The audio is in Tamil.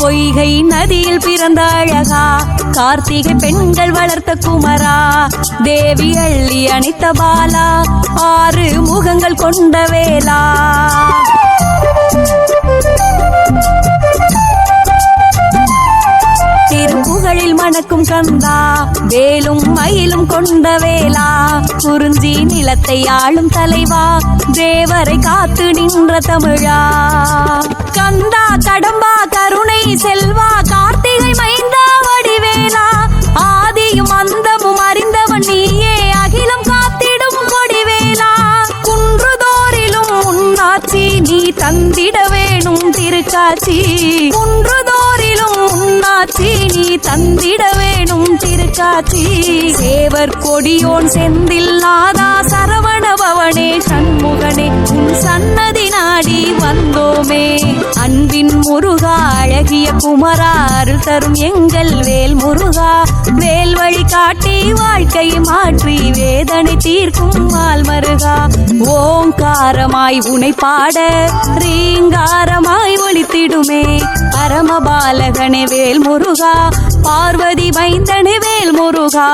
பொய்கை நதியில் பிறந்த அழகா, கார்த்திகை பெண்கள் வளர்த்த குமரா, தேவி அள்ளி அணித்த பாலா, 6 முகங்கள் கொண்ட வேலா. திருப்புகழில் மணக்கும் கந்தா, வேலும் மயிலும் கொண்ட வேலா, குறிஞ்சி நிலத்தை ஆளும் தலைவா, தேவரை காத்து நின்ற தமிழா. கந்தா கடம்பா கருணை செல்வா, கார்த்திகை மைந்தா வடிவேலா, ஆதியும் அந்தமும் அறிந்தவன் நீயே, அகிலம் காத்திடும் கொடிவேலா. குன்றுதோறிலும் உன்னாட்சி நீ தந்திட வேணும் திருக்காட்சி, குன்றுதோறிலும் உன்னாட்சி நீ தந்திட வேணும் திருக்காட்சி. சேவர் கொடியோன் செந்தில் நாதா, சரவண பவனே சண்முகனே, உன் சன்னதி நாடி வந்தோமே. அன்பின் முருகா அழகிய குமரா, அருள் தரும் எங்கள் வேல் முருகா, வேல் வழி காட்டி வாழ்க்கை மாற்றி வேதனை தீர்க்கும் மால் மருகா. ஓங்காரமாய் உனை பாட ரீங்காரமாய் ஒலித்திடுமே, பரமபாலகனே வேல் முருகா, பார்வதி மைந்தனே வேல் முருகா.